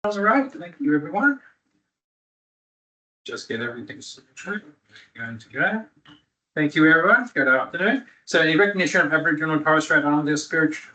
All right, thank you, everyone. Just get everything sorted. Going to go. Thank you, everyone. Good afternoon. So, in recognition of Aboriginal and Torres Strait Islander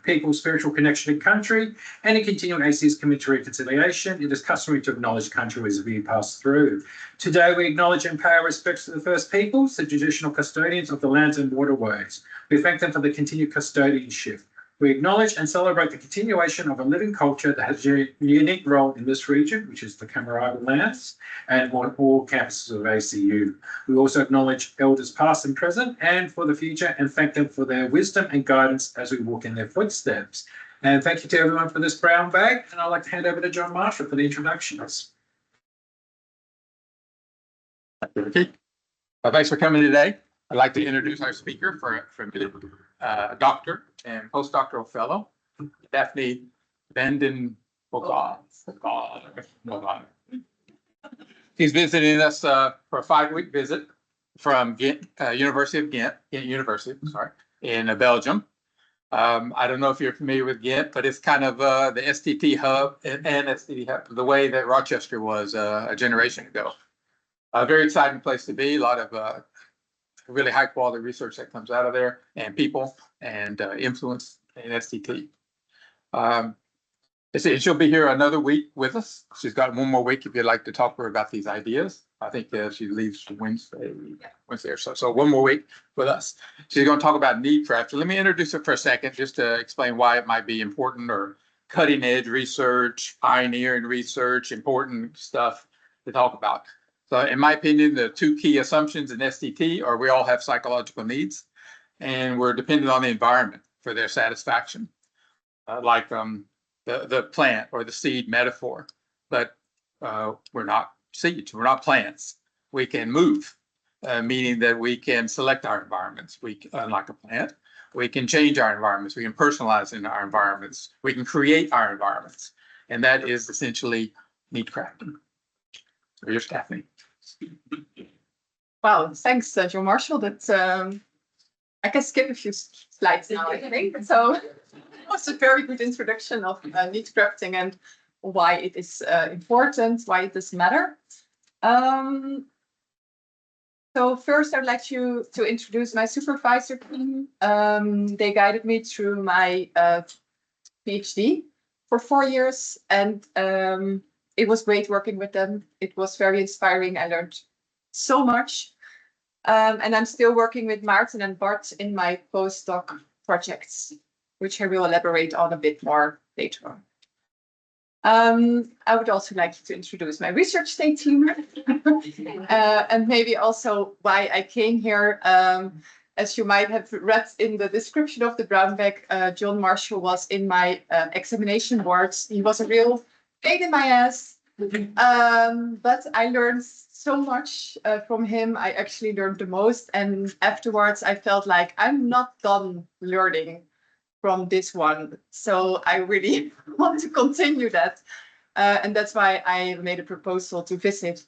people's spiritual connection to country and in continuing AC's commitment to reconciliation, it is customary to acknowledge country as we pass through. Today, we acknowledge and pay our respects to the First Peoples, the traditional custodians of the lands and waterways. We thank them for the continued custodianship. We acknowledge and celebrate the continuation of a living culture that has a unique role in this region, which is the Camaraga lands, and on all campuses of ACU. We also acknowledge elders past and present and for the future, and thank them for their wisdom and guidance as we walk in their footsteps. And thank you to everyone for this brown bag. And I'd like to hand over to John Marshall for the introductions. Thanks for coming today. I'd like to introduce our speaker from doctor and postdoctoral fellow, Daphne Bogaard. He's visiting us for a 5-week visit from Ghent, University of Ghent, in Belgium. I don't know if you're familiar with Ghent, but it's kind of the STT hub and STT hub, the way that Rochester was a generation ago. A very exciting place to be. A lot of really high quality research that comes out of there, and people and influence in STT. She'll be here another week with us. She's got one more week if you'd like to talk to her about these ideas. I think she leaves Wednesday or so. So one more week with us. She's going to talk about need craft. So let me introduce her for a second, just to explain why it might be important, or cutting edge research, pioneering research, important stuff to talk about. So in my opinion, the two key assumptions in STT are we all have psychological needs, and we're dependent on the environment for their satisfaction, like the plant or the seed metaphor. But we're not seeds, we're not plants. We can move, meaning that we can select our environments. Unlike a plant, we can change our environments. We can personalize in our environments. We can create our environments. And that is essentially need crafting. So here's Daphne. Wow, thanks, John Marshall. That I can skip a few slides now, I think. So it was a very good introduction of need crafting and why it is important, why it does matter. So first, I'd like to introduce my supervisor team. They guided me through my PhD for 4 years, and it was great working with them. It was very inspiring. I learned so much. And I'm still working with Maarten and Bart in my postdoc projects, which I will elaborate on a bit more later on. I would also like to introduce my research state team and maybe also why I came here. As you might have read in the description of the brown bag, John Marshall was in my examination boards. He was a real pain in my ass, but I learned so much from him. I actually learned the most, and afterwards I felt like I'm not done learning from this one, so I really want to continue that, and that's why I made a proposal to visit.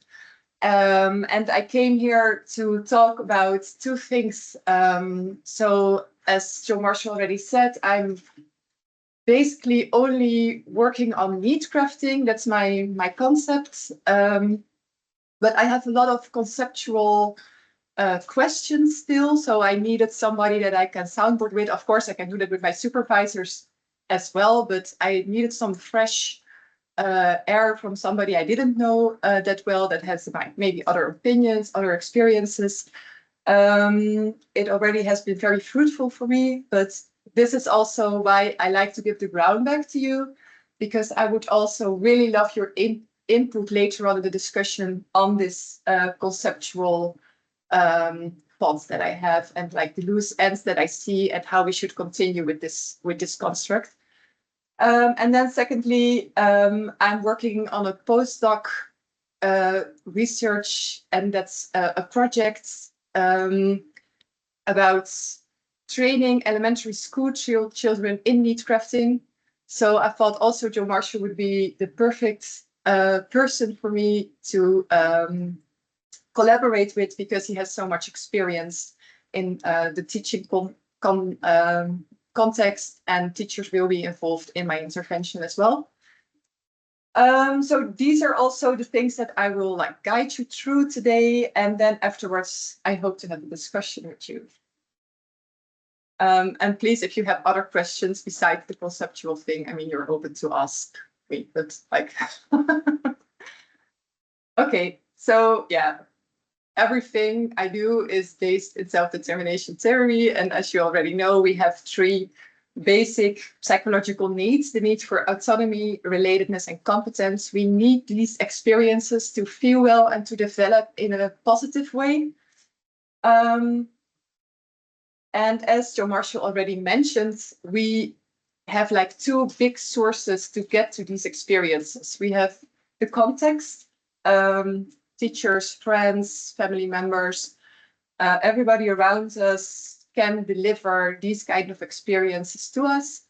And I came here to talk about two things. So as Joe Marshall already said, I'm basically only working on need crafting. That's my concept. But I have a lot of conceptual questions still. So I needed somebody that I can soundboard with. Of course, I can do that with my supervisors as well, but I needed some fresh air from somebody I didn't know that well, that has maybe other opinions, other experiences. It already has been very fruitful for me, but this is also why I like to give the ground back to you, because I would also really love your input later on in the discussion on this conceptual thoughts that I have, and like the loose ends that I see, and how we should continue with this construct. And then secondly, I'm working on a postdoc research, and that's a project about training elementary school children in need crafting. So I thought also Joe Marshall would be the perfect person for me to collaborate with, because he has so much experience in the teaching context, and teachers will be involved in my intervention as well. So these are also the things that I will like guide you through today, and then afterwards I hope to have a discussion with you. And please, if you have other questions besides the conceptual thing, I mean, you're open to ask me, but like, okay, so yeah, everything I do is based in self-determination theory. And as you already know, we have three basic psychological needs: the need for autonomy, relatedness, and competence. We need these experiences to feel well and to develop in a positive way. And as Joe Marshall already mentioned, we have like two big sources to get to these experiences. We have the context, teachers, friends, family members, everybody around us can deliver these kind of experiences to us.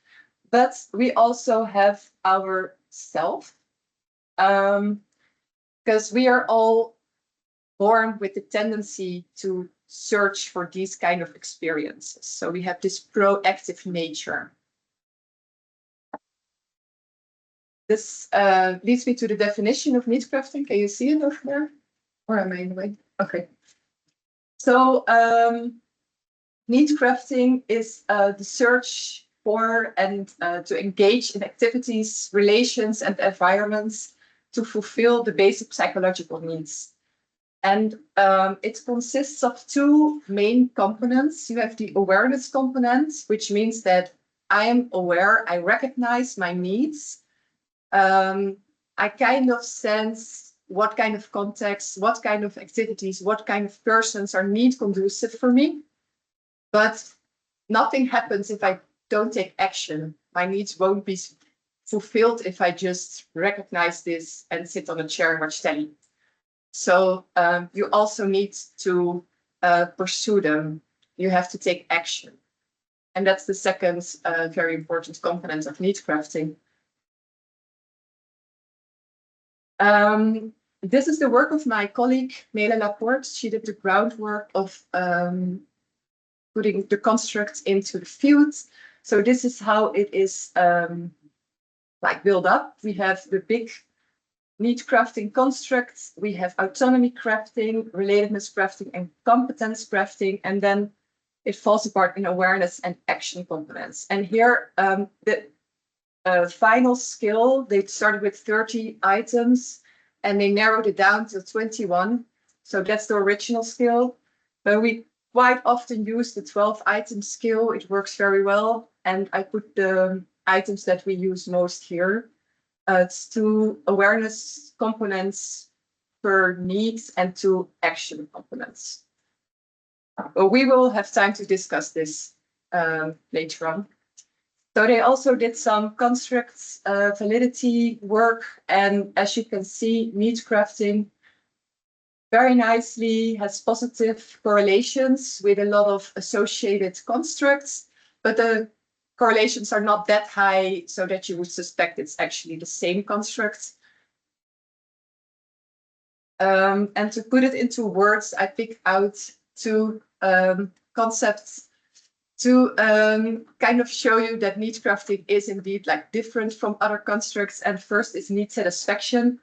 But we also have our self, because we are all born with the tendency to search for these kind of experiences. So we have this proactive nature. This leads me to the definition of need crafting. Can you see it over there? Or am I in the way? Okay. So need crafting is the search for and to engage in activities, relations, and environments to fulfill the basic psychological needs. And it consists of two main components. You have the awareness component, which means that I am aware, I recognize my needs. I kind of sense what kind of context, what kind of activities, what kind of persons are need conducive for me. But nothing happens if I don't take action. My needs won't be fulfilled if I just recognize this and sit on a chair and watch telly. So you also need to pursue them. You have to take action. And that's the second very important component of need crafting. This is the work of my colleague, Mele Laporte. She did the groundwork of putting the constructs into the field. So this is how it is like built up. We have the big need crafting constructs, we have autonomy crafting, relatedness crafting, and competence crafting, and then it falls apart in awareness and action components. And here, the final skill, they started with 30 items, and they narrowed it down to 21. So that's the original skill. But we quite often use the 12-item skill. It works very well, and I put the items that we use most here. It's two awareness components per needs and two action components. But we will have time to discuss this later on. So they also did some constructs validity work, and as you can see, need crafting very nicely has positive correlations with a lot of associated constructs, but the correlations are not that high so that you would suspect it's actually the same construct. And to put it into words, I picked out two concepts to kind of show you that need crafting is indeed like different from other constructs. And first is need satisfaction.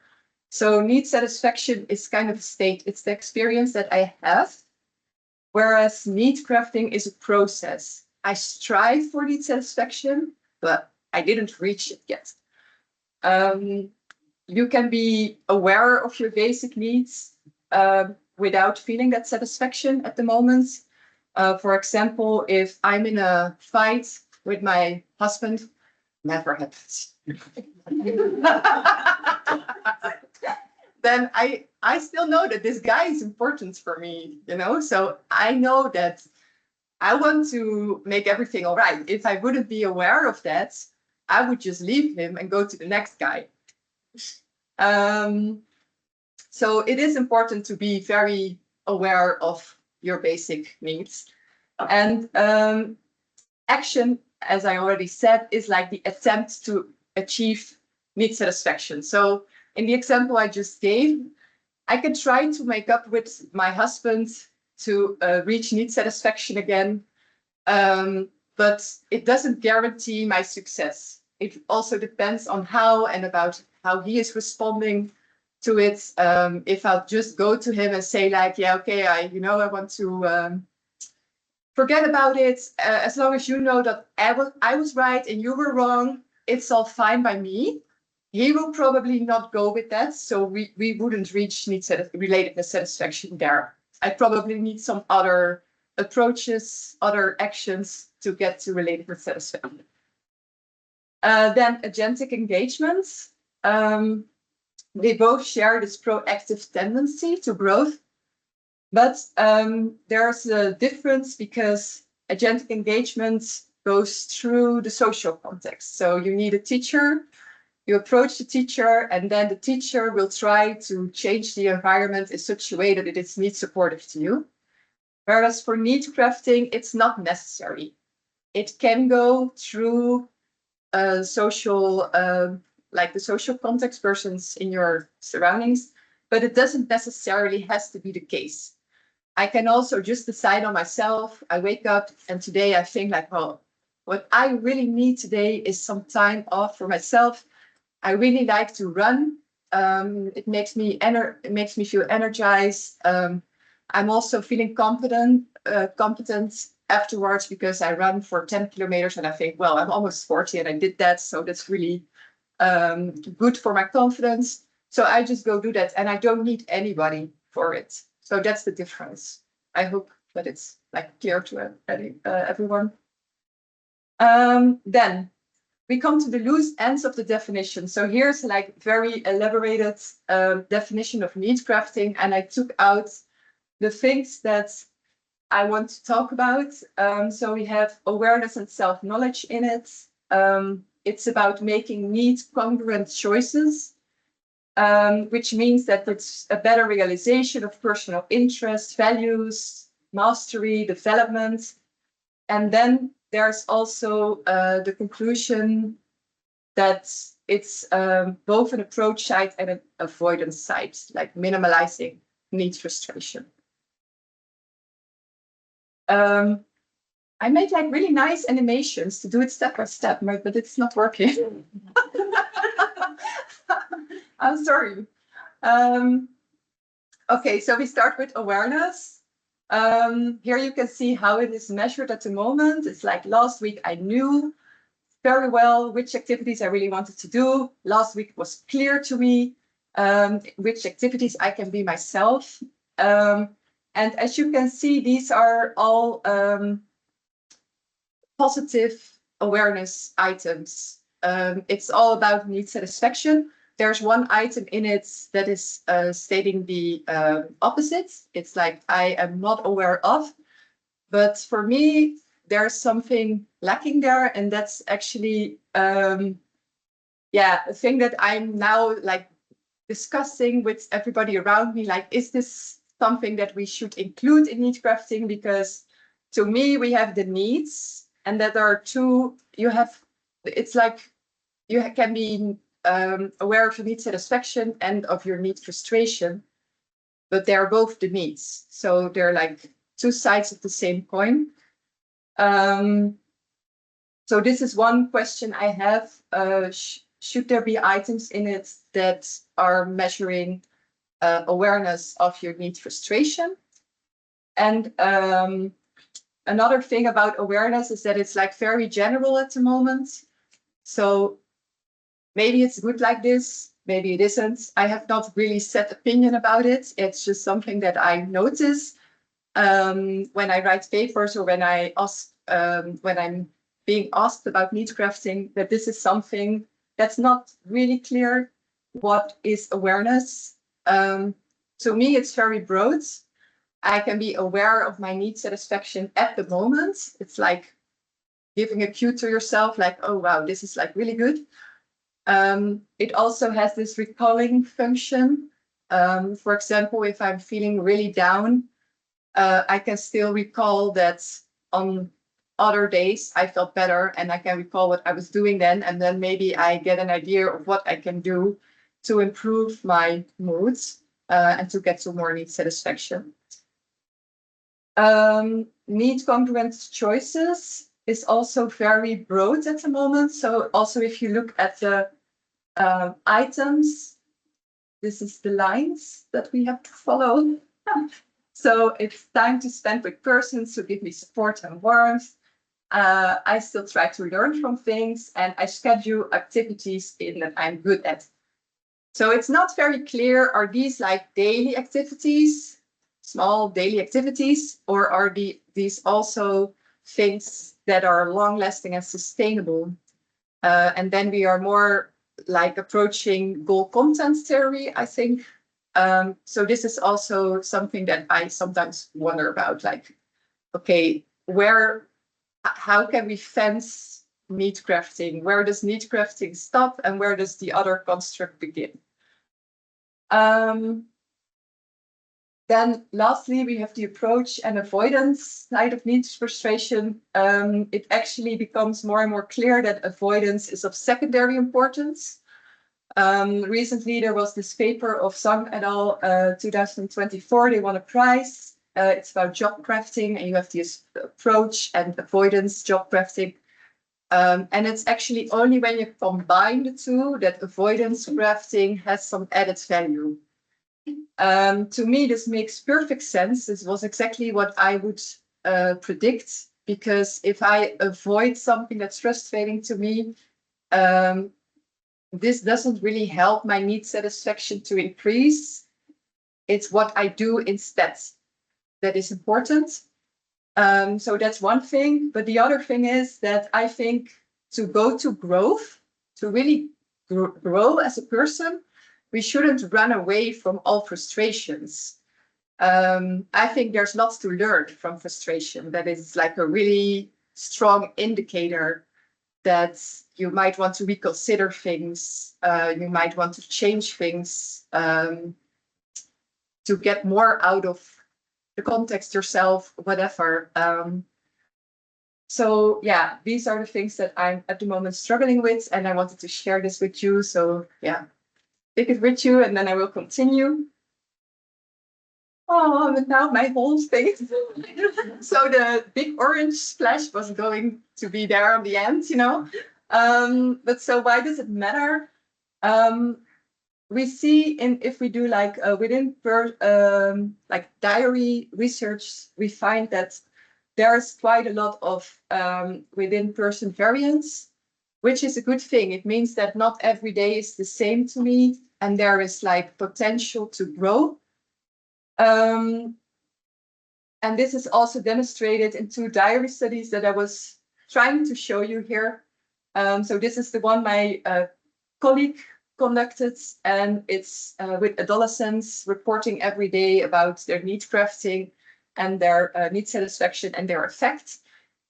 So need satisfaction is kind of a state. It's the experience that I have, whereas need crafting is a process. I strive for need satisfaction, but I didn't reach it yet. You can be aware of your basic needs without feeling that satisfaction at the moment. For example, if I'm in a fight with my husband, never happens. Then I still know that this guy is important for me, you know? So I know that I want to make everything all right. If I wouldn't be aware of that, I would just leave him and go to the next guy. So it is important to be very aware of your basic needs. And action, as I already said, is like the attempt to achieve need satisfaction. So in the example I just gave, I can try to make up with my husband to reach need satisfaction again, but it doesn't guarantee my success. it also depends on how and about how he is responding to it. If I'll just go to him and say like, yeah, okay, I want to forget about it. As long as you know that I was right and you were wrong, it's all fine by me. He will probably not go with that, so we wouldn't reach relatedness satisfaction there. I probably need some other approaches, other actions to get to relatedness satisfaction. Then agentic engagements. They both share this proactive tendency to growth, but there's a difference because agentic engagement goes through the social context. So you need a teacher, you approach the teacher, and then the teacher will try to change the environment in such a way that it is need supportive to you. Whereas for need crafting, it's not necessary. It can go through social, like the social context, persons in your surroundings, but it doesn't necessarily has to be the case. I can also just decide on myself. I wake up and today I think like, well, what I really need today is some time off for myself. I really like to run. It makes me feel energized. I'm also feeling competent afterwards because I run for 10 kilometers and I think, well, I'm almost 40 and I did that, so that's really good for my confidence. So I just go do that and I don't need anybody for it. So that's the difference. I hope that it's like clear to everyone. Then we come to the loose ends of the definition. So here's like very elaborated definition of need crafting, and I took out the things that I want to talk about. So we have awareness and self-knowledge in it. It's about making need congruent choices, which means that it's a better realization of personal interests, values, mastery, development. And then there's also the conclusion that it's both an approach side and an avoidance side, like minimalizing need frustration. I made like really nice animations to do it step by step, but it's not working. I'm sorry. Okay, so we start with awareness. Here you can see how it is measured at the moment. It's like last week I knew very well which activities I really wanted to do. Last week it was clear to me which activities I can be myself. And as you can see, these are all positive awareness items. It's all about need satisfaction. There's one item in it that is stating the opposite. It's like I am not aware of, but for me, there's something lacking there, and that's actually a thing that I'm now like discussing with everybody around me. Like, is this something that we should include in need crafting? Because to me, we have the needs, and that are two. It's like you can be aware of your need satisfaction and of your need frustration, but they're both the needs. So they're like two sides of the same coin. So this is one question I have. Should there be items in it that are measuring awareness of your need frustration? And another thing about awareness is that it's like very general at the moment. So maybe it's good like this, maybe it isn't. I have not really set opinion about it. It's just something that I notice when I write papers or when I'm being asked about need crafting, that this is something that's not really clear. What is awareness? To me, it's very broad. I can be aware of my need satisfaction at the moment. It's like giving a cue to yourself, like, oh, wow, this is like really good. It also has this recalling function. For example, if I'm feeling really down, I can still recall that on other days I felt better, and I can recall what I was doing then, and then maybe I get an idea of what I can do to improve my moods and to get to more need satisfaction. Need congruent choices. is also very broad at the moment. So also if you look at the items, this is the lines that we have to follow. So it's time to spend with persons who give me support and warmth. I still try to learn from things, and I schedule activities in that I'm good at. So it's not very clear, are these like daily activities, small daily activities, or are these also things that are long lasting and sustainable? And then we are more like approaching goal content theory, I think. So this is also something that I sometimes wonder about, like, okay, how can we fence need crafting? Where does need crafting stop and where does the other construct begin? Then lastly, we have the approach and avoidance side of needs frustration. It actually becomes more and more clear that avoidance is of secondary importance. Recently, there was this paper of Zhang et al. 2024. They won a prize. It's about job crafting, and you have this approach and avoidance job crafting. And it's actually only when you combine the two that avoidance crafting has some added value. To me, this makes perfect sense. This was exactly what I would predict, because if I avoid something that's frustrating to me, this doesn't really help my need satisfaction to increase. It's what I do instead that is important. So that's one thing. But the other thing is that I think to go to growth, to really grow as a person, we shouldn't run away from all frustrations. I think there's lots to learn from frustration. That is like a really strong indicator that you might want to reconsider things, you might want to change things to get more out of the context yourself, whatever. So yeah, these are the things that I'm at the moment struggling with, and I wanted to share this with you. So yeah, take it with you, and then I will continue. Oh, but now my whole face. So the big orange splash was going to be there on the end, you know. But so why does it matter? We see if we do like within like diary research, we find that there's quite a lot of within person variance, which is a good thing. It means that not every day is the same to me, and there is like potential to grow. And this is also demonstrated in 2 diary studies that I was trying to show you here. So this is the one my colleague conducted, and it's with adolescents reporting every day about their need crafting and their need satisfaction and their effect.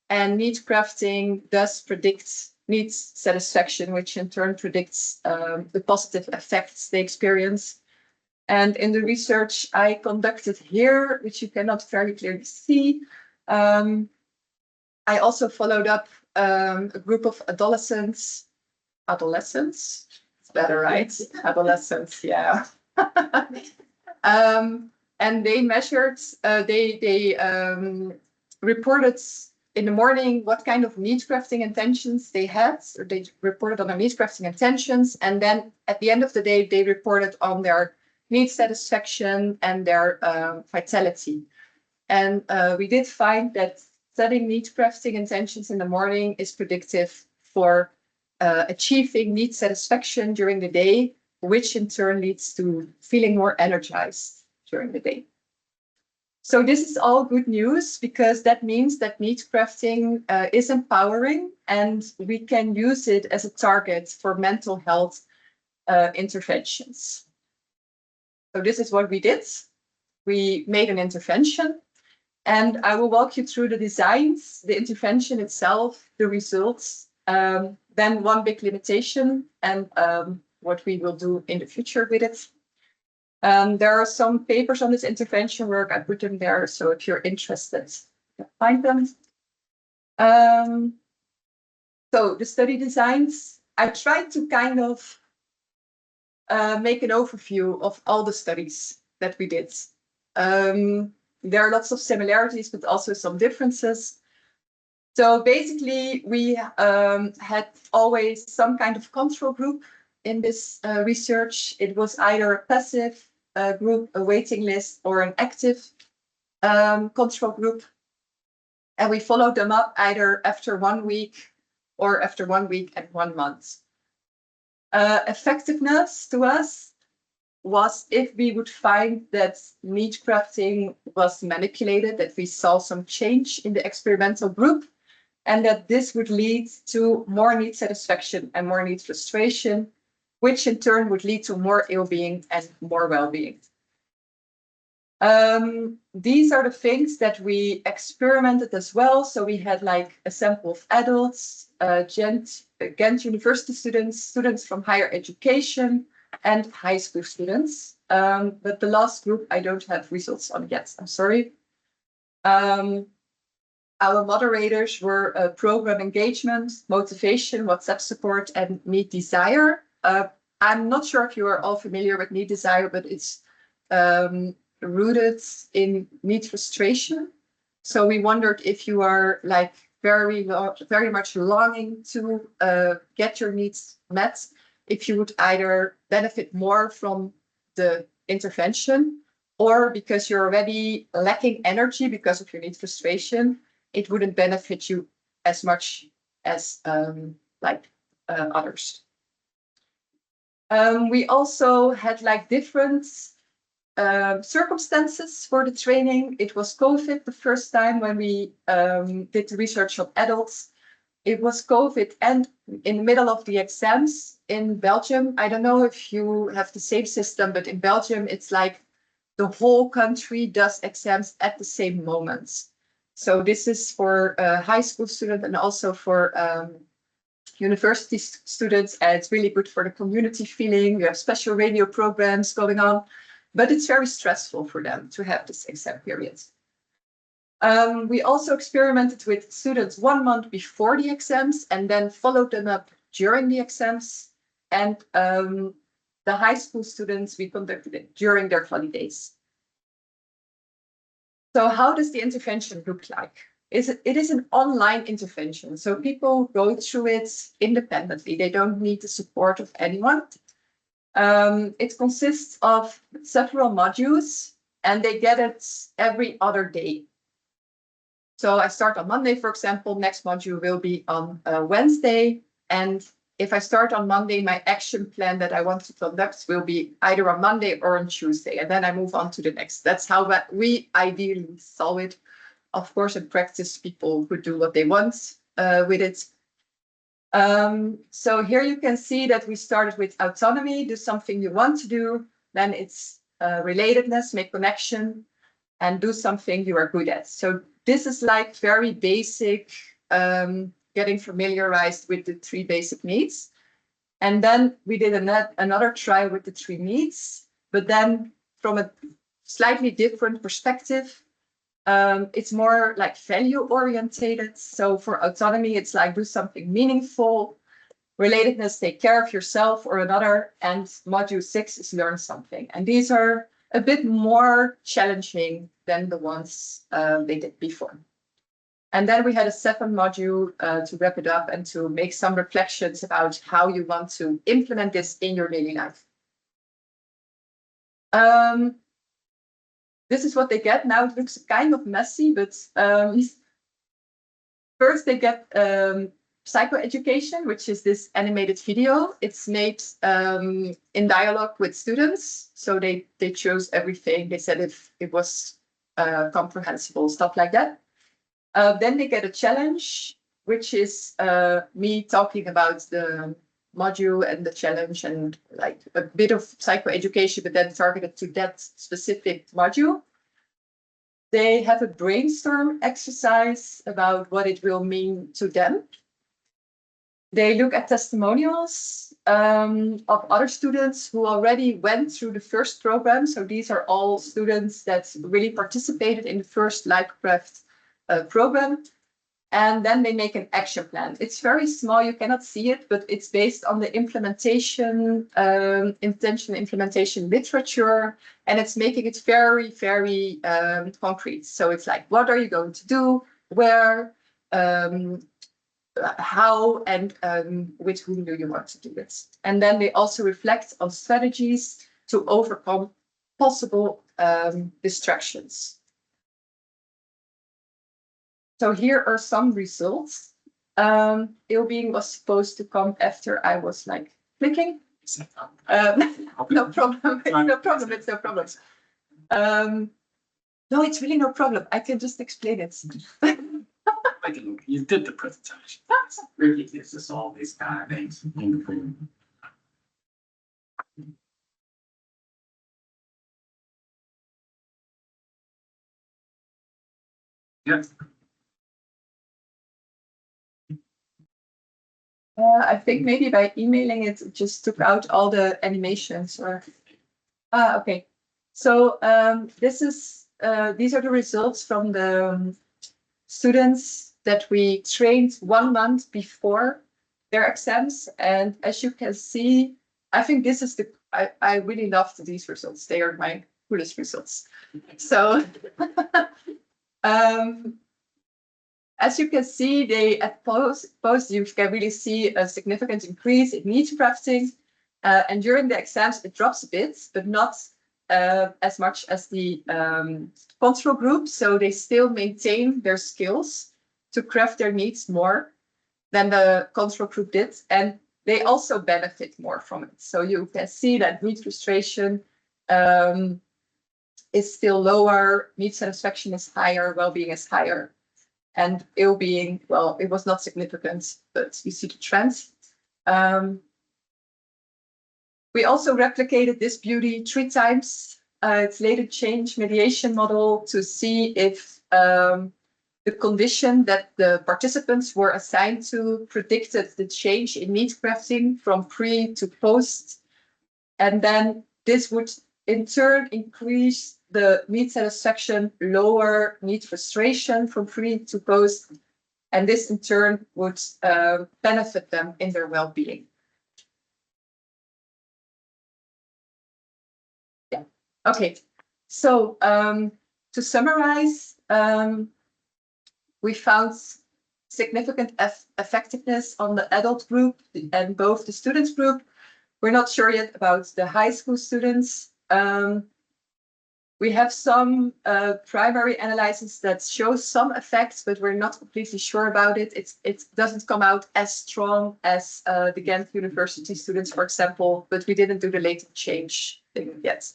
And need crafting does predict needs satisfaction, which in turn predicts the positive effects they experience. And in the research I conducted here, which you cannot very clearly see, I also followed up a group of adolescents, it's better, right? Adolescents, yeah. And they measured, they reported in the morning what kind of need crafting intentions they had, or they reported on their need crafting intentions. And then at the end of the day, they reported on their need satisfaction and their vitality. And we did find that setting need crafting intentions in the morning is predictive for achieving need satisfaction during the day, which in turn leads to feeling more energized during the day. So this is all good news, because that means that need crafting is empowering, and we can use it as a target for mental health interventions. So this is what we did. We made an intervention, and I will walk you through the designs, the intervention itself, the results, then one big limitation, and what we will do in the future with it. There are some papers on this intervention work. I put them there, so if you're interested, you can find them. So the study designs, I tried to kind of make an overview of all the studies that we did. There are lots of similarities, but also some differences. So basically, we had always some kind of control group in this research. It was either a passive group, a waiting list, or an active control group. And we followed them up either after 1 week or after 1 week and 1 month. Effectiveness to us was if we would find that need crafting was manipulated, that we saw some change in the experimental group, and that this would lead to more need satisfaction and more need frustration, which in turn would lead to more ill-being and more well-being. These are the things that we experimented as well. So we had like a sample of adults, Ghent University students, students from higher education, and high school students. But the last group I don't have results on yet, I'm sorry. Our moderators were program engagement, motivation, WhatsApp support, and need desire. I'm not sure if you are all familiar with need desire, but it's rooted in need frustration. So we wondered if you are like very much longing to get your needs met, if you would either benefit more from the intervention, or because you're already lacking energy because of your need frustration, it wouldn't benefit you as much as others. We also had like different circumstances for the training. It was COVID the first time when we did the research on adults. It was COVID and in the middle of the exams in Belgium. I don't know if you have the same system, but in Belgium, it's like the whole country does exams at the same moments. So this is for high school students and also for university students. And it's really good for the community feeling. You have special radio programs going on, but it's very stressful for them to have this exam period. We also experimented with students 1 month before the exams and then followed them up during the exams. And the high school students, we conducted it during their holidays. So how does the intervention look like? It is an online intervention. So people go through it independently. They don't need the support of anyone. It consists of several modules and they get it every other day. So I start on Monday, for example, next module will be on Wednesday. And if I start on Monday, my action plan that I want to conduct will be either on Monday or on Tuesday. And then I move on to the next. That's how we ideally solve it. Of course, in practice, people could do what they want with it. So here you can see that we started with autonomy, do something you want to do. Then it's relatedness, make connection, and do something you are good at. So this is like very basic, getting familiarized with the 3 basic needs. And then we did another try with the 3 needs, but then from a slightly different perspective. It's more like value orientated. So for autonomy, it's like do something meaningful. Relatedness, take care of yourself or another. And module 6 is learn something. And these are a bit more challenging than the ones they did before. And then we had a 7th module to wrap it up and to make some reflections about how you want to implement this in your daily life. This is what they get. Now it looks kind of messy, but first they get psychoeducation, which is this animated video. It's made in dialogue with students. So they chose everything. They said if it was comprehensible, stuff like that. Then they get a challenge, which is me talking about the module and the challenge and like a bit of psychoeducation, but then targeted to that specific module. They have a brainstorm exercise about what it will mean to them. They look at testimonials of other students who already went through the first program. So these are all students that really participated in the first LifeCraft program. And then they make an action plan. It's very small, you cannot see it, but it's based on the implementation, intentional implementation literature, and it's making it very, very concrete. So it's like, what are you going to do? Where? how and with whom do you want to do this. And then they also reflect on strategies to overcome possible distractions. So here are some results. Ill-being was supposed to come after I was like clicking. No problem. No problem. It's no problem. No, it's really no problem. I can just explain it. You did the presentation. Really gives us all these kind of things. Yeah. I think maybe by emailing it, just took out all the animations or. Okay. So these are the results from the students that we trained 1 month before their exams. And as you can see, I think this is I really loved these results. They are my coolest results. So as you can see, they at post you can really see a significant increase in need crafting. And during the exams, it drops a bit, but not as much as the control group. So they still maintain their skills to craft their needs more than the control group did. And they also benefit more from it. So you can see that need frustration is still lower, need satisfaction is higher, well-being is higher. And ill-being, well, it was not significant, but you see the trend. We also replicated this beauty 3 times. It's later change mediation model to see if the condition that the participants were assigned to predicted the change in need crafting from pre to post. And then this would in turn increase the need satisfaction, lower need frustration from pre to post. And this in turn would benefit them in their well-being. Yeah, okay. So to summarize, we found significant effectiveness on the adult group and both the students group. We're not sure yet about the high school students. We have some primary analysis that shows some effects, but we're not completely sure about it. It doesn't come out as strong as the Ghent University students, for example, but we didn't do the latent change thing yet.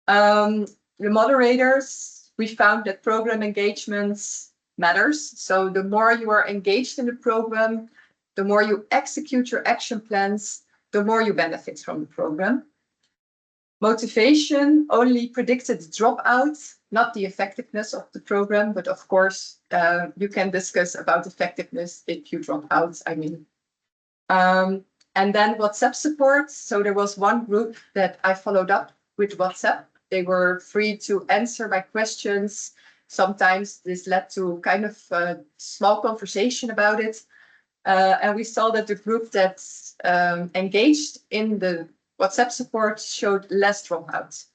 The moderators, we found that program engagements matters. So the more you are engaged in the program, the more you execute your action plans, the more you benefit from the program. Motivation only predicted dropout, not the effectiveness of the program, but of course, you can discuss about effectiveness if you drop out, I mean. And then WhatsApp support. So there was one group that I followed up with WhatsApp. They were free to answer my questions. Sometimes this led to kind of a small conversation about it. And we saw that the group that engaged in the WhatsApp support showed less dropouts.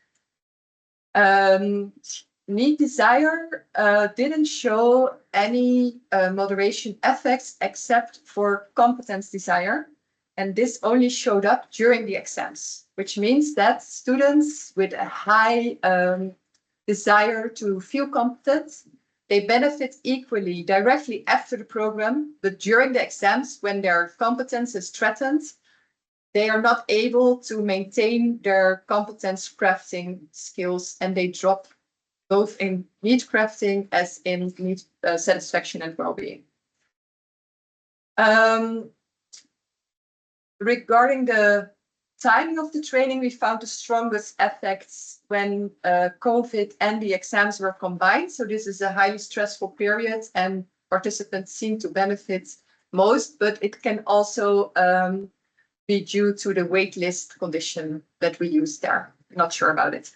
Need desire didn't show any moderation effects except for competence desire. And this only showed up during the exams, which means that students with a high desire to feel competent, they benefit equally directly after the program, but during the exams, when their competence is threatened, they are not able to maintain their competence crafting skills and they drop both in need crafting as in need satisfaction and well-being. Regarding the timing of the training, we found the strongest effects when COVID and the exams were combined. So this is a highly stressful period and participants seem to benefit most, but it can also be due to the waitlist condition that we use there. Not sure about it.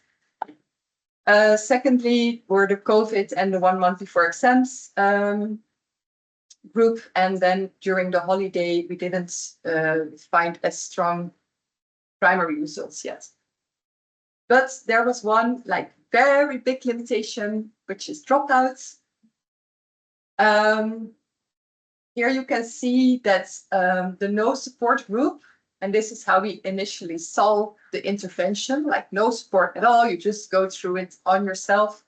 Secondly, were the COVID and the 1 month before exams group. And then during the holiday, we didn't find as strong primary results yet. But there was one like very big limitation, which is dropouts. Here you can see that the no support group, and this is how we initially saw the intervention, like no support at all, you just go through it on yourself,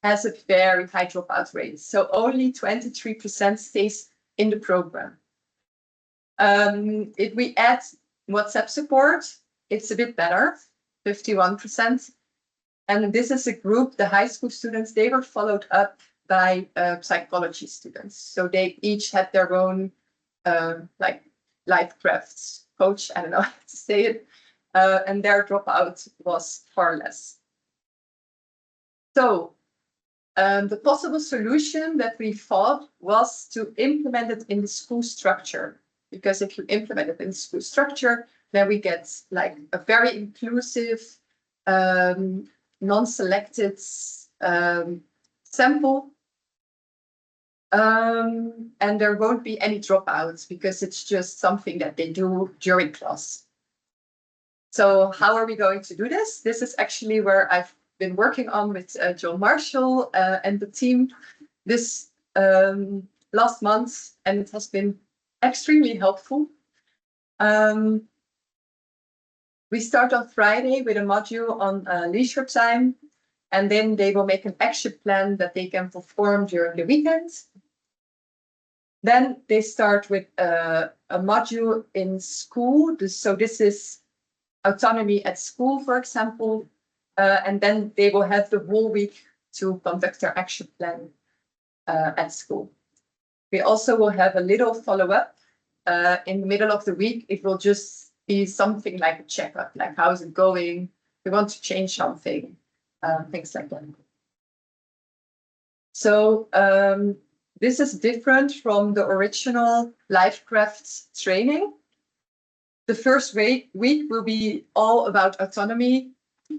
has a very high dropout rate. So only 23% stays in the program. If we add WhatsApp support, it's a bit better, 51%. And this is a group, the high school students, they were followed up by psychology students. So they each had their own like life crafts coach, I don't know how to say it, and their dropout was far less. So the possible solution that we thought was to implement it in the school structure, because if you implement it in the school structure, then we get like a very inclusive, non-selected sample. And there won't be any dropouts because it's just something that they do during class. So how are we going to do this? This is actually where I've been working on with John Marshall and the team this last month, and it has been extremely helpful. We start on Friday with a module on leisure time, and then they will make an action plan that they can perform during the weekend. Then they start with a module in school. So this is autonomy at school, for example, and then they will have the whole week to conduct their action plan at school. We also will have a little follow-up in the middle of the week. It will just be something like a checkup, like how is it going? We want to change something, things like that. So this is different from the original LifeCraft training. The first week will be all about autonomy.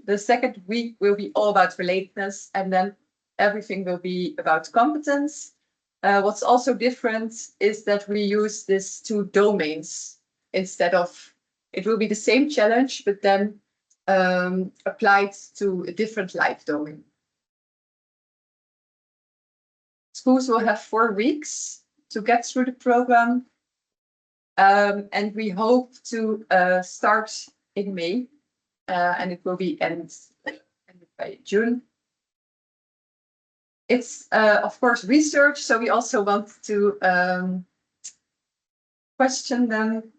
The second week will be all about relatedness, and then everything will be about competence. What's also different is that we use these two domains instead of, it will be the same challenge, but then applied to a different life domain. Schools will have 4 weeks to get through the program. And we hope to start in May, and it will be ended by June. It's, of course, research, so we also want to question them.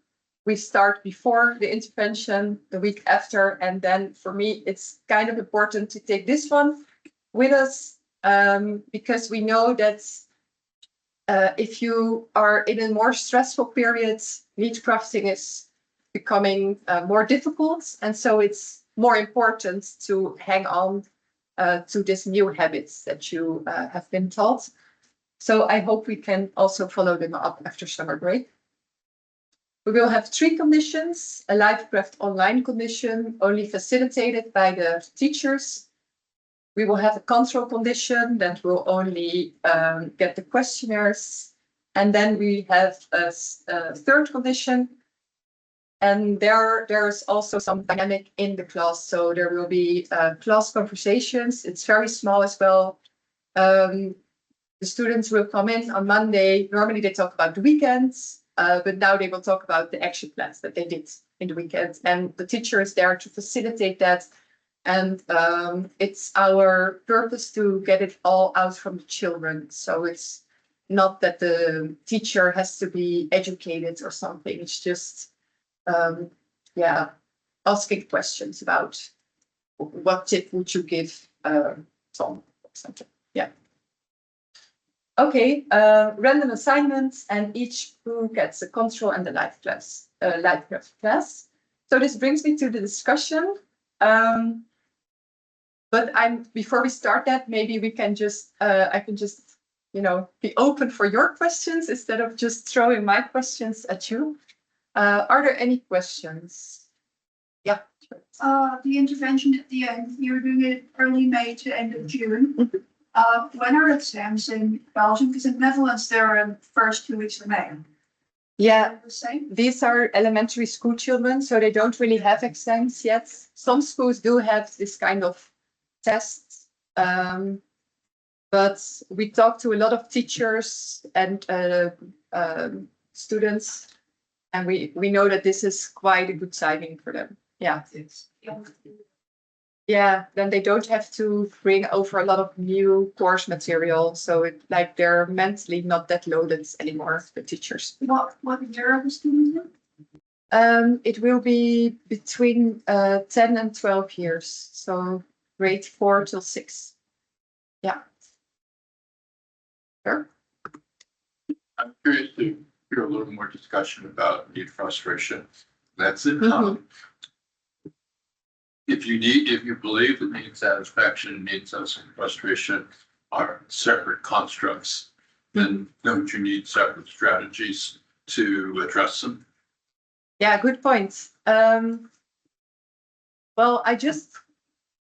We start before the intervention, the week after, and then for me, it's kind of important to take this one with us, because we know that if you are in a more stressful period, need crafting is becoming more difficult. And so it's more important to hang on to these new habits that you have been taught. So I hope we can also follow them up after summer break. We will have 3 conditions: a LifeCraft online condition, only facilitated by the teachers. We will have a control condition that will only get the questionnaires. And then we have a third condition. And there's also some dynamic in the class. So there will be class conversations. It's very small as well. The students will come in on Monday. Normally they talk about the weekends, but now they will talk about the action plans that they did in the weekend. And the teacher is there to facilitate that. And it's our purpose to get it all out from the children. So it's not that the teacher has to be educated or something. It's just, asking questions about what tip would you give Tom, for example. Yeah. Okay, random assignments, and each group gets a control and the LifeCraft class. So this brings me to the discussion. But before we start that, maybe we can just, I can just, be open for your questions instead of just throwing my questions at you. Are there any questions? Yeah. The intervention at the end, you're doing it early May to end of June. When are exams in Belgium? Because in Netherlands, they're in the first 2 weeks of May. Yeah, The same? these are elementary school children, so they don't really have exams yet. Some schools do have this kind of tests, But we talked to a lot of teachers and students, and we know that this is quite a good timing for them. Yeah. Yeah, then they don't have to bring over a lot of new course material, so like they're mentally not that loaded anymore, the teachers. What year are the students in? It will be between 10 and 12 years, so grade 4 till 6. Yeah. Sure. I'm curious to hear a little more discussion about need frustration. That's it. Mhm. If you believe that need satisfaction and need frustration are separate constructs, then don't you need separate strategies to address them? Yeah, good point. Well,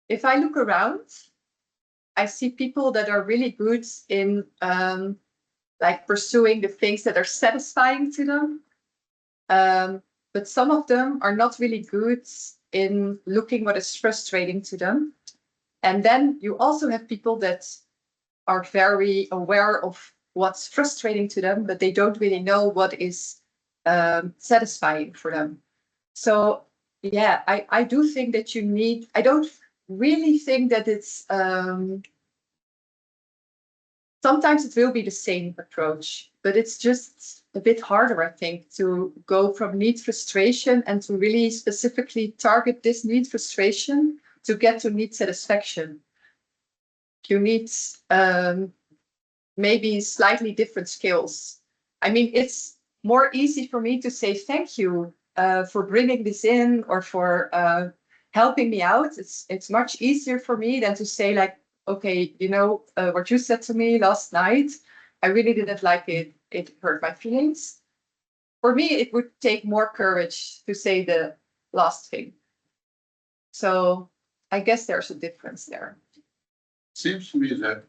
if I look around, I see people that are really good in like pursuing the things that are satisfying to them. But some of them are not really good in looking what is frustrating to them. And then you also have people that are very aware of what's frustrating to them, but they don't really know what is satisfying for them. So yeah, I do think that I don't really think that it's, sometimes it will be the same approach, but it's just a bit harder, I think, to go from need frustration and to really specifically target this need frustration to get to need satisfaction. You need maybe slightly different skills. I mean, it's more easy for me to say thank you for bringing this in or for helping me out. It's much easier for me than to say like, okay, you know, what you said to me last night, I really didn't like it. It hurt my feelings. For me, it would take more courage to say the last thing. So I guess there's a difference there. Seems to me that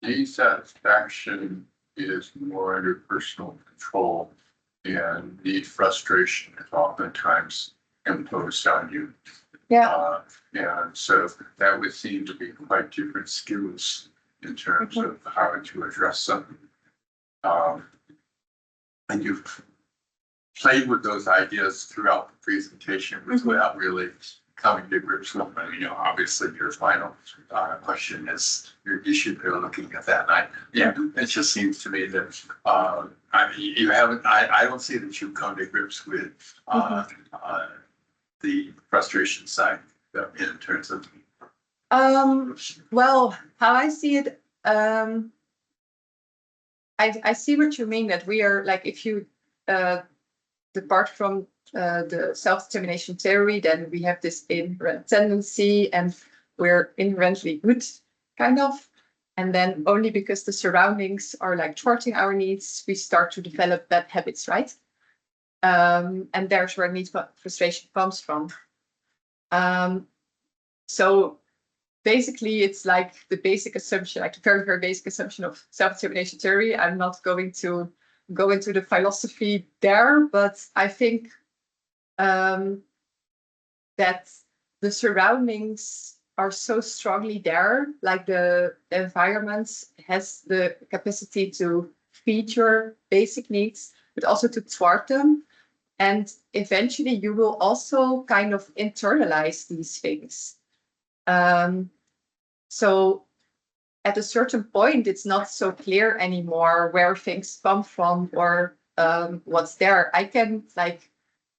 need satisfaction is more under personal control and need frustration is oftentimes imposed on you. Yeah. And so that would seem to be quite different skills in terms of how to address something. And you've played with those ideas throughout the presentation without really coming to grips with them. You know, obviously your final question is your issue. They're looking at that. It just seems to me that I mean, you haven't. I don't see that you've come to grips with the frustration side in terms of. Well, how I see it, I see what you mean, that we are like, if you depart from the self-determination theory, then we have this inherent tendency and we're inherently good, kind of. And then only because the surroundings are like thwarting our needs, we start to develop bad habits, right? And there's where need frustration comes from. So basically, it's like the basic assumption, like the very, very basic assumption of self-determination theory. I'm not going to go into the philosophy there, but I think that the surroundings are so strongly there, like the environment has the capacity to feed your basic needs, but also to thwart them. And eventually you will also kind of internalize these things. So at a certain point, it's not so clear anymore where things come from or what's there. I can like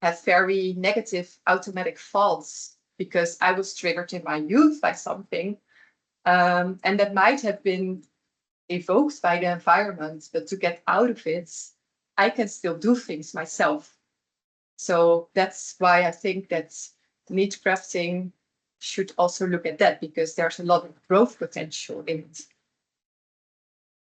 have very negative automatic thoughts because I was triggered in my youth by something. And that might have been evoked by the environment, but to get out of it, I can still do things myself. So that's why I think that need crafting should also look at that, because there's a lot of growth potential in it.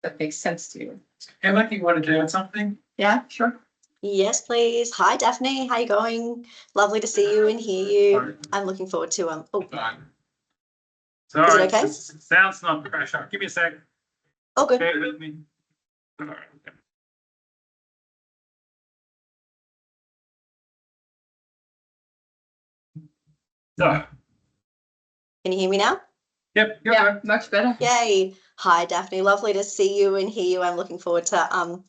That makes sense to you. Emma, you wanted to add something? Yeah, sure. Yes, please. Hi, Daphne. How you going? Lovely to see you and hear you. I'm looking forward to Sorry, Is it okay? Sound's not pressure. Give me a sec. Oh, good. Bear with me. All right. So, Can you hear me now? yep, you're Yeah, good. much better. Yay. Hi, Daphne. Lovely to see you and hear you. I'm looking forward to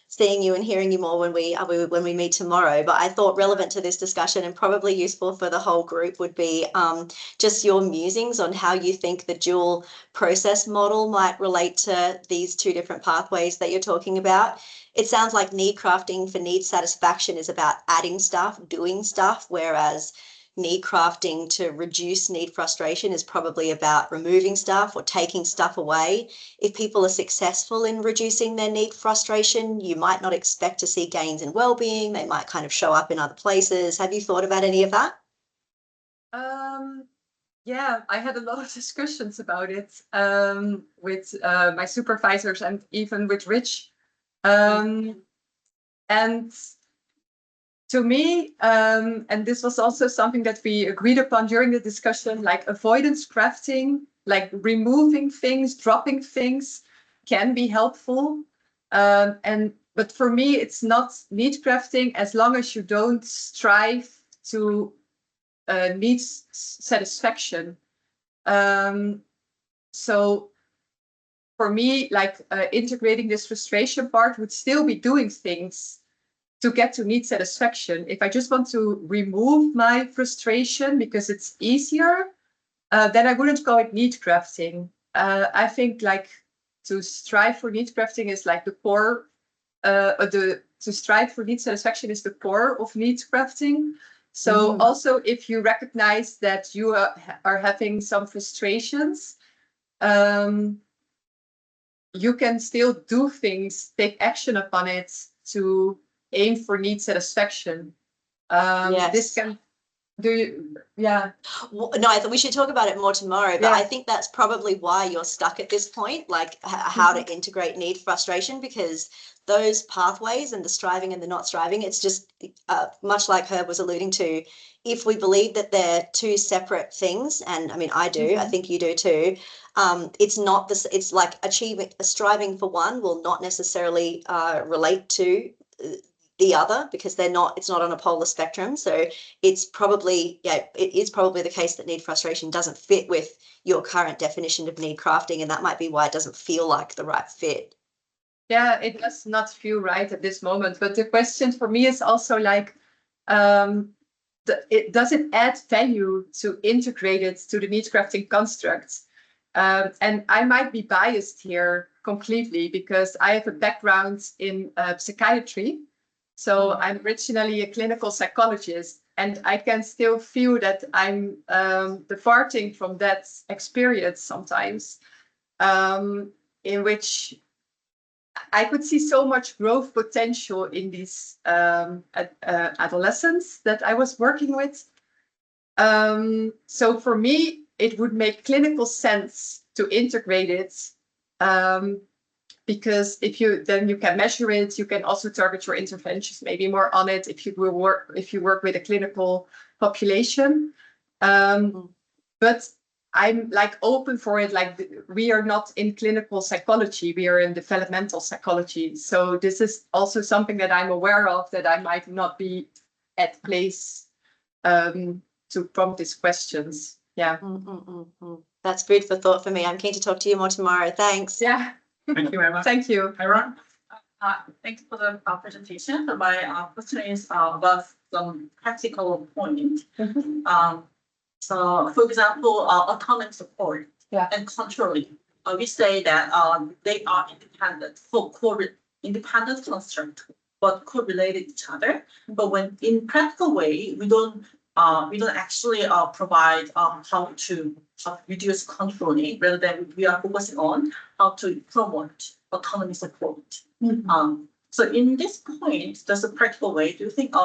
seeing you and hearing you more when we meet tomorrow. But I thought relevant to this discussion and probably useful for the whole group would be just your musings on how you think the dual process model might relate to these two different pathways that you're talking about. It sounds like need crafting for need satisfaction is about adding stuff, doing stuff, whereas need crafting to reduce need frustration is probably about removing stuff or taking stuff away. If people are successful in reducing their need frustration, you might not expect to see gains in well-being. They might kind of show up in other places. Have you thought about any of that? Yeah, I had a lot of discussions about it with my supervisors and even with Rich. And to me, and this was also something that we agreed upon during the discussion, like avoidance crafting, like removing things, dropping things can be helpful. But for me, it's not need crafting as long as you don't strive to need satisfaction. So for me, like integrating this frustration part would still be doing things to get to need satisfaction. If I just want to remove my frustration because it's easier, then I wouldn't call it need crafting. I think like to strive for need crafting is like the core, to strive for need satisfaction is the core of need crafting. So also if you recognize that you are having some frustrations, you can still do things, take action upon it to aim for need satisfaction. Yes. This can do you, yeah. Well, no, I thought we should talk about it more tomorrow, but Yeah. I think that's probably why you're stuck at this point, like how to integrate need frustration, because those pathways and the striving and the not striving, it's just much like Herb was alluding to, if we believe that they're two separate things, and I mean, I do, I think you do too, it's not this, it's like striving for one will not necessarily relate to the other, because they're not, it's not on a polar spectrum. So it's probably, yeah, it is probably the case that need frustration doesn't fit with your current definition of need crafting, and that might be why it doesn't feel like the right fit. Yeah, it does not feel right at this moment. But the question for me is also like, it does it add value to integrate it to the need crafting construct? And I might be biased here completely because I have a background in psychiatry. So I'm originally a clinical psychologist, and I can still feel that I'm departing from that experience sometimes, in which I could see so much growth potential in these adolescents that I was working with. So for me, it would make clinical sense to integrate it. Because if you can measure it, you can also target your interventions maybe more on it if you work with a clinical population. But I'm like open for it. Like we are not in clinical psychology, we are in developmental psychology. So this is also something that I'm aware of, that I might not be at place to prompt these questions. Yeah. That's food for thought for me. I'm keen to talk to you more tomorrow. Thanks. Yeah. Thank you, Emma. Thank you. Hi, Ron. Thank you for the presentation. So my question is about some practical point. So, for example, autonomous support and controlling. We say that they are independent for independent construct, but correlated each other. But when in practical way, we don't actually provide how to reduce controlling, rather than we are focusing on how to promote autonomy support. So in this point, there's a practical way. Do you think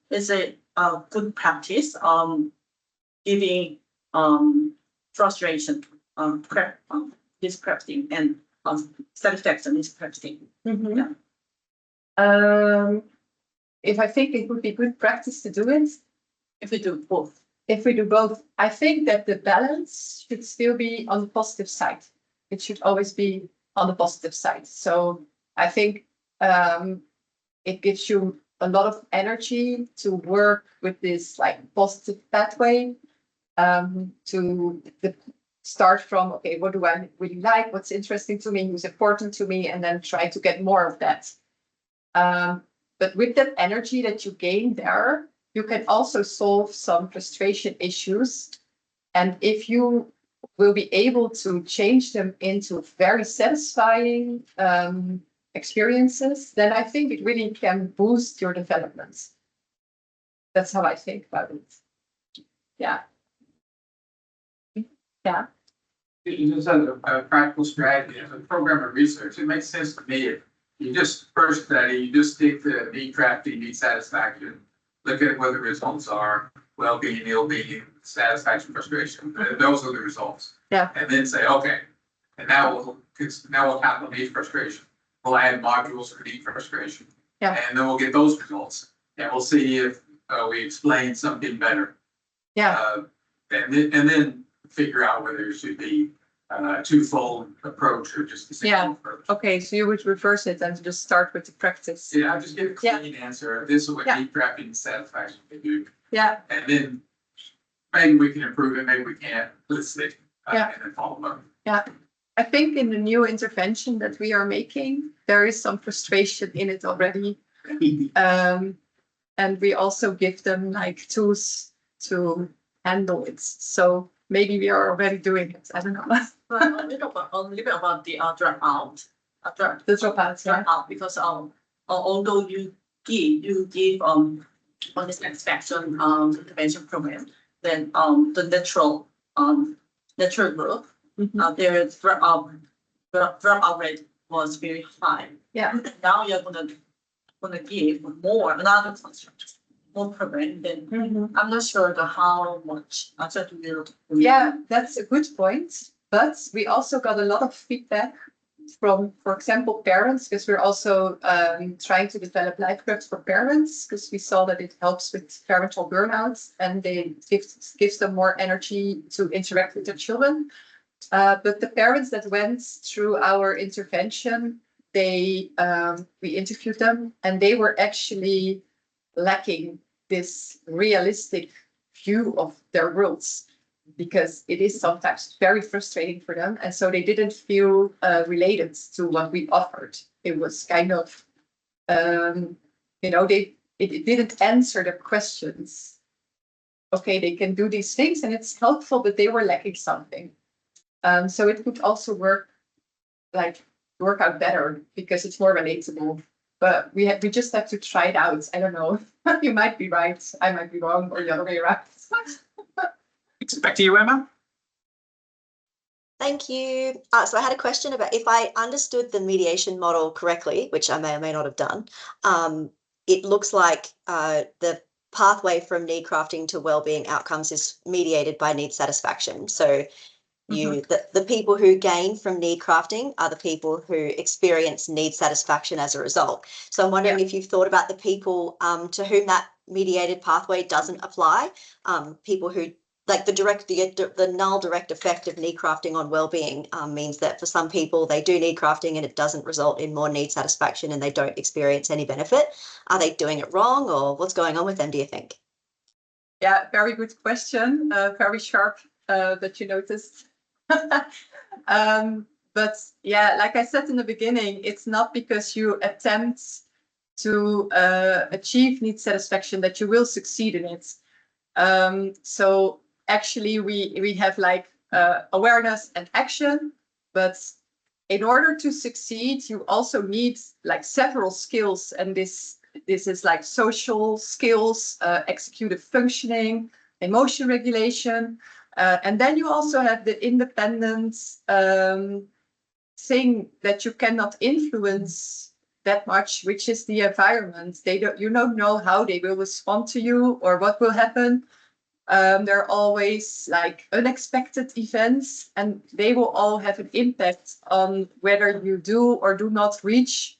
is it a good practice giving frustration, this crafting and satisfaction this crafting? If I think it would be good practice to do it, If we do both. if we do both, I think that the balance should still be on the positive side. It should always be on the positive side. So I think it gives you a lot of energy to work with this like positive pathway to start from, okay, what do I really like? What's interesting to me? Who's important to me? And then try to get more of that. But with that energy that you gain there, you can also solve some frustration issues. And if you will be able to change them into very satisfying experiences, then I think it really can boost your development. That's how I think about it. Yeah. Yeah. You just have a practical strategy as a program of research. It makes sense to me. If you just first study, you just stick to need crafting, need satisfaction, look at what the results are, well-being, ill-being, satisfaction, frustration. Those are the results. Yeah. And then say, okay, and now we'll tackle need frustration. We'll add modules for need frustration. Yeah. And then we'll get those results, and we'll see if we explain something better. Yeah. And then figure out whether it should be a twofold approach or just a single approach. Okay, so you would reverse it and just start with the practice. Yeah, I just give a clean answer. This is what need crafting and satisfaction can do. Yeah. And then maybe we can improve it, maybe we can't. Let's see. And then follow up. Yeah. I think in the new intervention that we are making, there is some frustration in it already. And we also give them like tools to handle it. So maybe we are already doing it. I don't know. A little bit about the dropout. The dropouts, yeah. Dropout, because although you give satisfaction intervention program, then the natural group their dropout rate was very high. Yeah. Now you're gonna give more another construct, more program. Then I'm not sure how much that will. Yeah, that's a good point. But we also got a lot of feedback from, for example, parents, because we're also trying to develop life crafts for parents, because we saw that it helps with parental burnout and they gives them more energy to interact with their children. But the parents that went through our intervention, we interviewed them, and they were actually lacking this realistic view of their worlds, because it is sometimes very frustrating for them. And so they didn't feel related to what we offered. It was kind of, it didn't answer their questions. Okay, they can do these things and it's helpful, but they were lacking something. So it could also work out better because it's more relatable. But we just have to try it out. I don't know. You might be right. I might be wrong, or the other way around. Back to you, Emma. Thank you. So I had a question about, if I understood the mediation model correctly, which I may or may not have done, it looks like the pathway from need crafting to wellbeing outcomes is mediated by need satisfaction. So the people who gain from need crafting are the people who experience need satisfaction as a result. So I'm wondering if you've thought about the people to whom that mediated pathway doesn't apply, people who, like the null direct effect of need crafting on well-being means that for some people they do need crafting and it doesn't result in more need satisfaction and they don't experience any benefit. Are they doing it wrong, or what's going on with them, do you think? Yeah, very good question. Very sharp that you noticed. But yeah, like I said in the beginning, it's not because you attempt to achieve need satisfaction that you will succeed in it. So actually we have like awareness and action, but in order to succeed, you also need like several skills, and this is like social skills, executive functioning, emotion regulation. And then you also have the independent thing that you cannot influence that much, which is the environment. You don't know how they will respond to you or what will happen. There are always like unexpected events, and they will all have an impact on whether you do or do not reach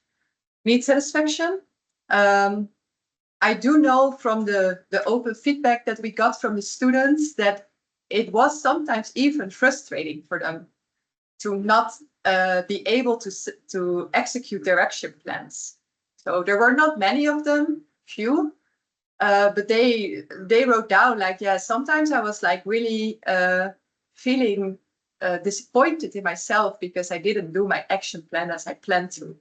need satisfaction. I do know from the open feedback that we got from the students that it was sometimes even frustrating for them to not be able to execute their action plans. So there were not many of them, few, but they wrote down like, yeah, sometimes I was like really feeling disappointed in myself because I didn't do my action plan as I planned to.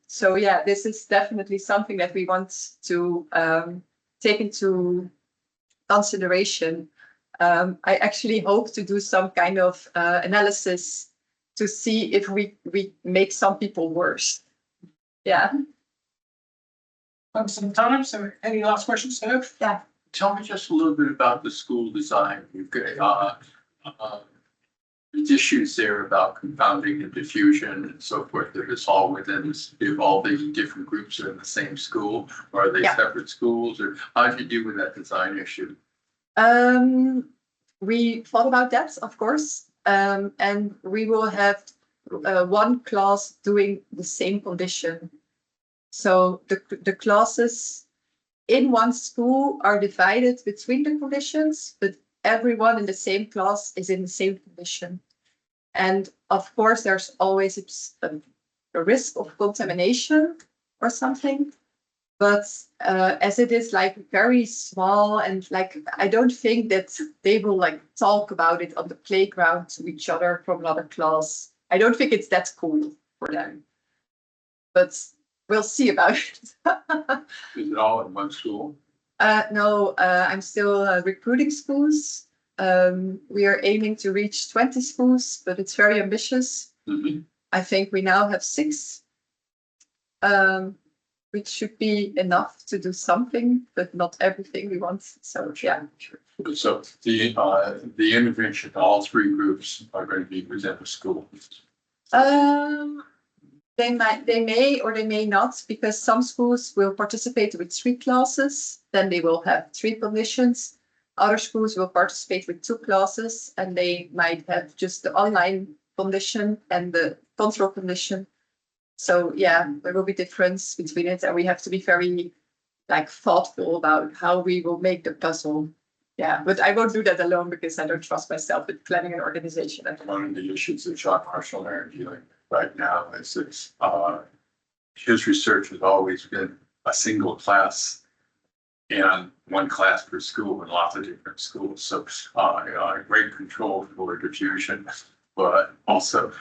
So yeah, this is definitely something that we want to take into consideration. I actually hope to do some kind of analysis to see if we make some people worse. Yeah. Some time. So any last questions, Herb? Tell me just a little bit about the school design. You've got, issues there about confounding and diffusion and so forth, that it's all within, if all the different groups are in the same school, or are they Yeah. separate schools, or how do you deal with that design issue? We thought about that, of course, and we will have one class doing the same condition. So the classes in one school are divided between the conditions, but everyone in the same class is in the same condition. And of course, there's always a risk of contamination or something. But as it is like very small, and like I don't think that they will like talk about it on the playground to each other from another class. I don't think it's that cool for them. But we'll see about it. Is it all in one school? No, I'm still recruiting schools. We are aiming to reach 20 schools, but it's very ambitious. Mhm. I think we now have 6, which should be enough to do something, but not everything we want. So yeah. So the intervention, all 3 groups are going to be within the school. They may or they may not, because some schools will participate with 3 classes, then they will have 3 conditions. Other schools will participate with 2 classes, and they might have just the online condition and the control condition. So yeah, there will be difference between it, and we have to be very like thoughtful about how we will make the puzzle. Yeah, but I won't do that alone because I don't trust myself with planning an organization. One of the issues that John Marshall and I are dealing with right now is that his research has always been a single class and one class per school in lots of different schools. So great control for diffusion, but also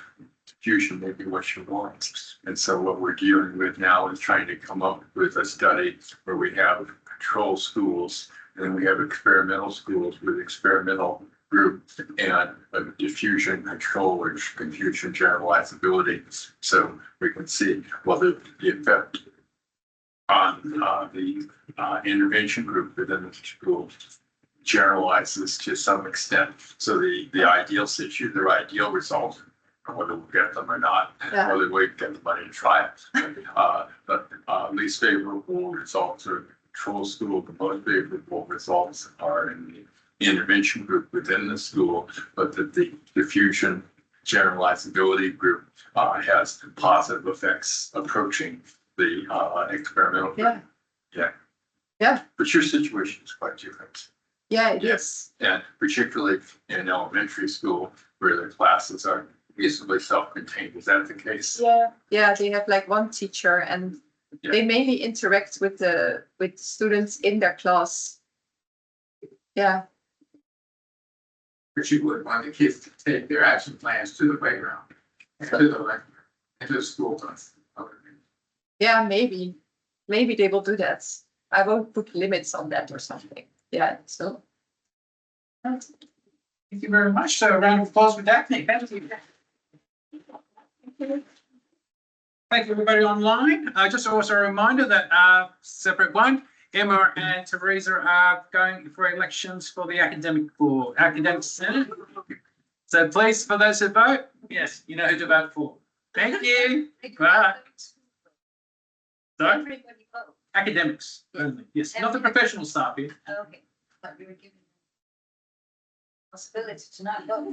diffusion may be what you want. And so what we're dealing with now is trying to come up with a study where we have control schools, and then we have experimental schools with experimental group and a diffusion control or confusion generalizability. So we can see, well, the effect on the intervention group within the school generalizes to some extent. So the ideal situation, their ideal result, whether we get them or not, Yeah. whether we get the money to try it. But least favorable results are control school. The most favorable results are in the intervention group within the school, but that the diffusion generalizability group has positive effects approaching the experimental group. Yeah. But your situation is quite different. Yeah, it Yeah. is. And particularly in elementary school where the classes are reasonably self-contained. Is that the case? Yeah, they have like one teacher, and they mainly interact with students in their class. Yeah. But you would want the kids to take their action plans to the playground, and to the school bus. Yeah, maybe they will do that. I won't put limits on that or something. Yeah, so. Thank you very much. So a round of applause for Daphne. Thank you. Thank you, everybody online. Just also a reminder that separate one, Emma and Teresa are going for elections for the academic senate. So please, for those who vote, yes, you know who to vote for. Thank you. Bye. Sorry? Academics only, yes, not the professional staff here. Okay, but we were given possibility to not vote.